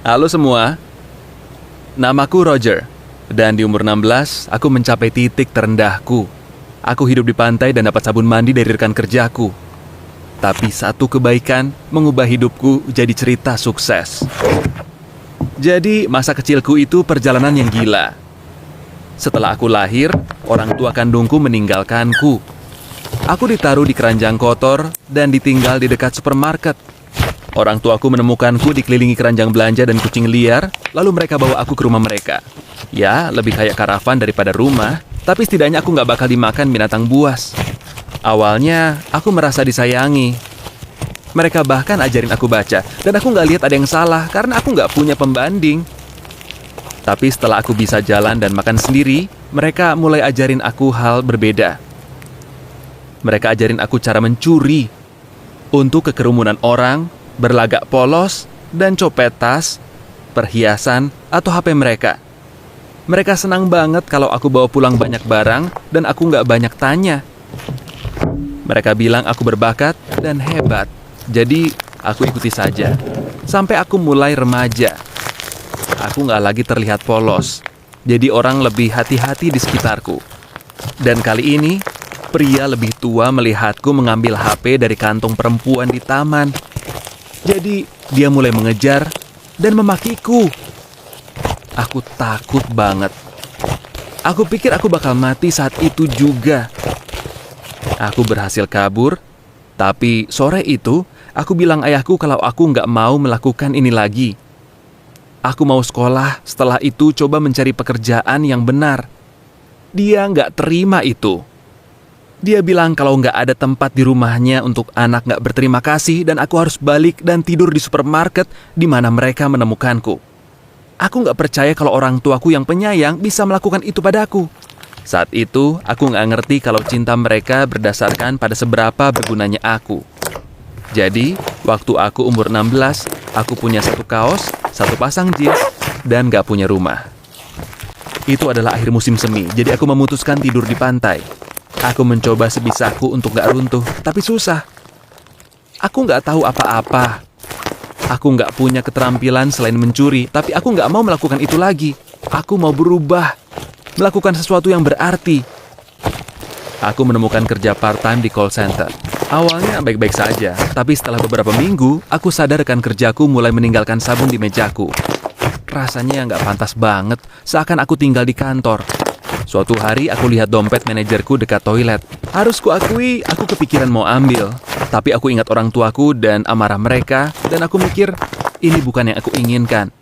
Halo semua, namaku Roger. Dan di umur 16, aku mencapai titik terendahku. Aku hidup di pantai dan dapat sabun mandi dari rekan kerjaku. Tapi satu kebaikan mengubah hidupku jadi cerita sukses. Jadi masa kecilku itu perjalanan yang gila. Setelah aku lahir, orang tua kandungku meninggalkanku. Aku ditaruh di keranjang kotor dan ditinggal di dekat supermarket. Orang tuaku menemukanku dikelilingi keranjang belanja dan kucing liar, lalu mereka bawa aku ke rumah mereka. Ya, lebih kayak karavan daripada rumah, tapi setidaknya aku nggak bakal dimakan binatang buas. Awalnya, aku merasa disayangi. Mereka bahkan ajarin aku baca, dan aku nggak lihat ada yang salah karena aku nggak punya pembanding. Tapi setelah aku bisa jalan dan makan sendiri, mereka mulai ajarin aku hal berbeda. Mereka ajarin aku cara mencuri, untuk kekerumunan orang, berlagak polos, dan copet tas, perhiasan, atau HP mereka. Mereka senang banget kalau aku bawa pulang banyak barang dan aku nggak banyak tanya. Mereka bilang aku berbakat dan hebat, jadi aku ikuti saja. Sampai aku mulai remaja. Aku nggak lagi terlihat polos, jadi orang lebih hati-hati di sekitarku. Dan kali ini, pria lebih tua melihatku mengambil HP dari kantong perempuan di taman. Jadi, dia mulai mengejar dan memakiku. Aku takut banget. Aku pikir aku bakal mati saat itu juga. Aku berhasil kabur, tapi sore itu, aku bilang ayahku kalau aku nggak mau melakukan ini lagi. Aku mau sekolah, setelah itu coba mencari pekerjaan yang benar. Dia nggak terima itu. Dia bilang kalau nggak ada tempat di rumahnya untuk anak nggak berterima kasih dan aku harus balik dan tidur di supermarket di mana mereka menemukanku. Aku nggak percaya kalau orang tuaku yang penyayang bisa melakukan itu padaku. Saat itu, aku nggak ngerti kalau cinta mereka berdasarkan pada seberapa bergunanya aku. Jadi, waktu aku umur 16, aku punya satu kaos, satu pasang jeans, dan nggak punya rumah. Itu adalah akhir musim semi, jadi aku memutuskan tidur di pantai. Aku mencoba sebisaku untuk gak runtuh, tapi susah. Aku gak tahu apa-apa. Aku gak punya keterampilan selain mencuri, tapi aku gak mau melakukan itu lagi. Aku mau berubah, melakukan sesuatu yang berarti. Aku menemukan kerja part-time di call center. Awalnya baik-baik saja, tapi setelah beberapa minggu, aku sadar rekan kerjaku mulai meninggalkan sabun di mejaku. Rasanya gak pantas banget, seakan aku tinggal di kantor. Suatu hari aku lihat dompet manajerku dekat toilet. Harus kuakui, aku kepikiran mau ambil. Tapi aku ingat orang tuaku dan amarah mereka, dan aku mikir, ini bukan yang aku inginkan.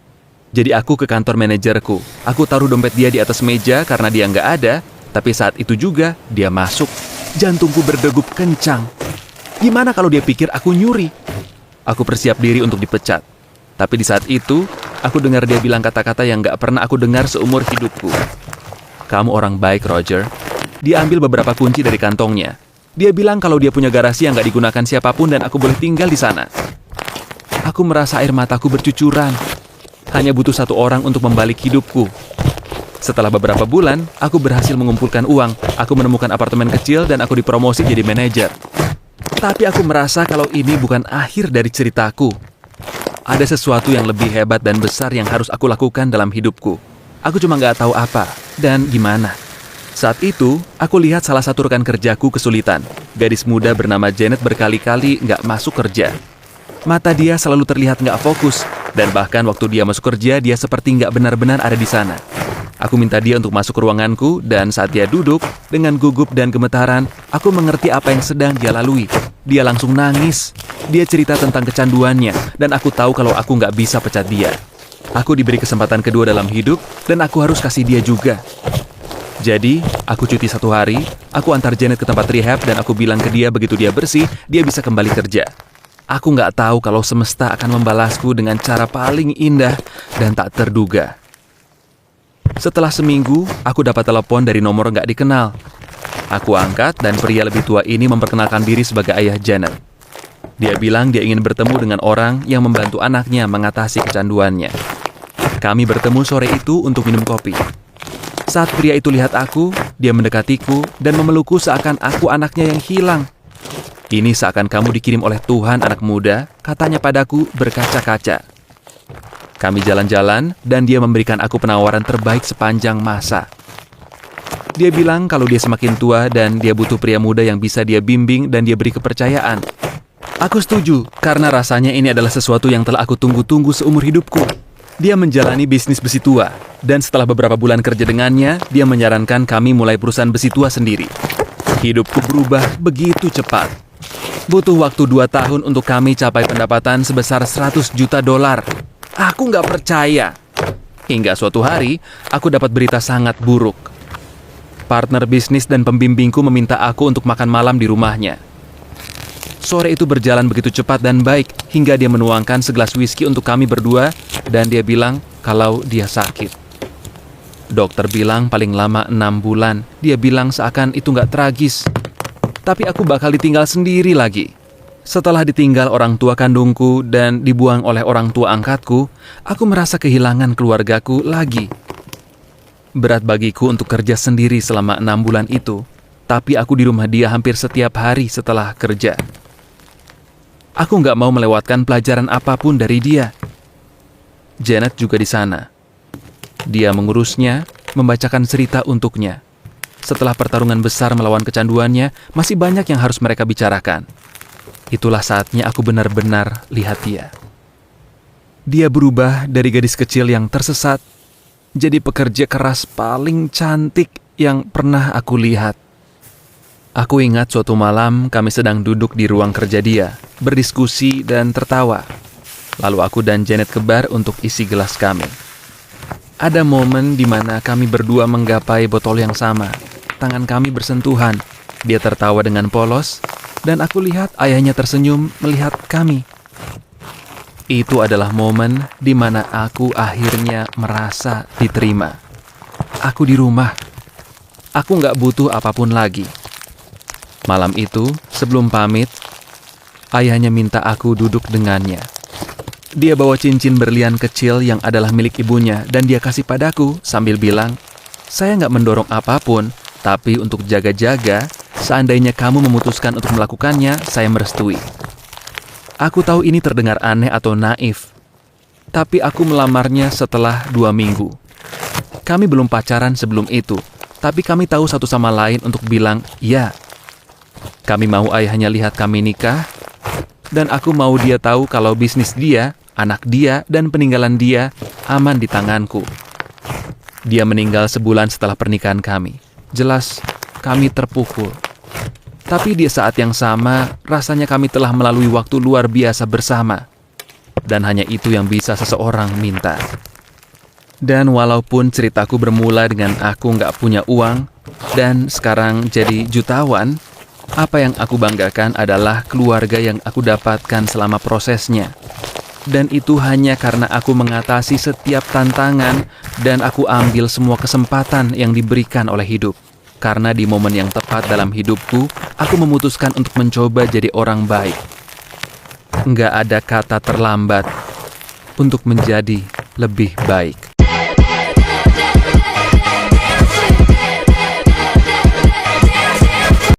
Jadi aku ke kantor manajerku. Aku taruh dompet dia di atas meja karena dia nggak ada, tapi saat itu juga dia masuk. Jantungku berdegup kencang. Gimana kalau dia pikir aku nyuri? Aku bersiap diri untuk dipecat. Tapi di saat itu, aku dengar dia bilang kata-kata yang nggak pernah aku dengar seumur hidupku. Kamu orang baik, Roger. Dia ambil beberapa kunci dari kantongnya. Dia bilang kalau dia punya garasi yang gak digunakan siapapun dan aku boleh tinggal di sana. Aku merasa air mataku bercucuran. Hanya butuh satu orang untuk membalik hidupku. Setelah beberapa bulan, aku berhasil mengumpulkan uang. Aku menemukan apartemen kecil dan aku dipromosi jadi manajer. Tapi aku merasa kalau ini bukan akhir dari ceritaku. Ada sesuatu yang lebih hebat dan besar yang harus aku lakukan dalam hidupku. Aku cuma nggak tahu apa dan gimana. Saat itu, aku lihat salah satu rekan kerjaku kesulitan. Gadis muda bernama Janet berkali-kali nggak masuk kerja. Mata dia selalu terlihat nggak fokus, dan bahkan waktu dia masuk kerja, dia seperti nggak benar-benar ada di sana. Aku minta dia untuk masuk ke ruanganku, dan saat dia duduk, dengan gugup dan gemetaran, aku mengerti apa yang sedang dia lalui. Dia langsung nangis. Dia cerita tentang kecanduannya, dan aku tahu kalau aku nggak bisa pecat dia. Aku diberi kesempatan kedua dalam hidup, dan aku harus kasih dia juga. Jadi, aku cuti 1 hari, aku antar Janet ke tempat rehab, dan aku bilang ke dia begitu dia bersih, dia bisa kembali kerja. Aku nggak tahu kalau semesta akan membalasku dengan cara paling indah dan tak terduga. Setelah seminggu, aku dapat telepon dari nomor nggak dikenal. Aku angkat, dan pria lebih tua ini memperkenalkan diri sebagai ayah Janet. Dia bilang dia ingin bertemu dengan orang yang membantu anaknya mengatasi kecanduannya. Kami bertemu sore itu untuk minum kopi. Saat pria itu lihat aku, dia mendekatiku dan memelukku seakan aku anaknya yang hilang. Ini seakan kamu dikirim oleh Tuhan, anak muda, katanya padaku berkaca-kaca. Kami jalan-jalan dan dia memberikan aku penawaran terbaik sepanjang masa. Dia bilang kalau dia semakin tua dan dia butuh pria muda yang bisa dia bimbing dan dia beri kepercayaan. Aku setuju, karena rasanya ini adalah sesuatu yang telah aku tunggu-tunggu seumur hidupku. Dia menjalani bisnis besi tua, dan setelah beberapa bulan kerja dengannya, dia menyarankan kami mulai perusahaan besi tua sendiri. Hidupku berubah begitu cepat. Butuh waktu 2 tahun untuk kami capai pendapatan sebesar $100 juta. Aku nggak percaya. Hingga suatu hari, aku dapat berita sangat buruk. Partner bisnis dan pembimbingku meminta aku untuk makan malam di rumahnya. Sore itu berjalan begitu cepat dan baik, hingga dia menuangkan segelas whisky untuk kami berdua, dan dia bilang kalau dia sakit. Dokter bilang paling lama 6 bulan. Dia bilang seakan itu nggak tragis. Tapi aku bakal ditinggal sendiri lagi. Setelah ditinggal orang tua kandungku dan dibuang oleh orang tua angkatku, aku merasa kehilangan keluargaku lagi. Berat bagiku untuk kerja sendiri selama 6 bulan itu, tapi aku di rumah dia hampir setiap hari setelah kerja. Aku nggak mau melewatkan pelajaran apapun dari dia. Janet juga di sana. Dia mengurusnya, membacakan cerita untuknya. Setelah pertarungan besar melawan kecanduannya, masih banyak yang harus mereka bicarakan. Itulah saatnya aku benar-benar lihat dia. Dia berubah dari gadis kecil yang tersesat, jadi pekerja keras paling cantik yang pernah aku lihat. Aku ingat suatu malam kami sedang duduk di ruang kerja dia, berdiskusi dan tertawa. Lalu aku dan Janet ke bar untuk isi gelas kami. Ada momen di mana kami berdua menggapai botol yang sama. Tangan kami bersentuhan. Dia tertawa dengan polos, dan aku lihat ayahnya tersenyum melihat kami. Itu adalah momen di mana aku akhirnya merasa diterima. Aku di rumah. Aku nggak butuh apapun lagi. Malam itu, sebelum pamit, ayahnya minta aku duduk dengannya. Dia bawa cincin berlian kecil yang adalah milik ibunya, dan dia kasih padaku sambil bilang, "Saya nggak mendorong apapun, tapi untuk jaga-jaga, seandainya kamu memutuskan untuk melakukannya, saya merestui." Aku tahu ini terdengar aneh atau naif, tapi aku melamarnya setelah 2 minggu. Kami belum pacaran sebelum itu, tapi kami tahu satu sama lain untuk bilang ya. Kami mau ayahnya lihat kami nikah, dan aku mau dia tahu kalau bisnis dia, anak dia, dan peninggalan dia aman di tanganku. Dia meninggal sebulan setelah pernikahan kami. Jelas, kami terpukul. Tapi di saat yang sama, rasanya kami telah melalui waktu luar biasa bersama. Dan hanya itu yang bisa seseorang minta. Dan walaupun ceritaku bermula dengan aku nggak punya uang, dan sekarang jadi jutawan, apa yang aku banggakan adalah keluarga yang aku dapatkan selama prosesnya. Dan itu hanya karena aku mengatasi setiap tantangan dan aku ambil semua kesempatan yang diberikan oleh hidup. Karena di momen yang tepat dalam hidupku, aku memutuskan untuk mencoba jadi orang baik. Nggak ada kata terlambat untuk menjadi lebih baik.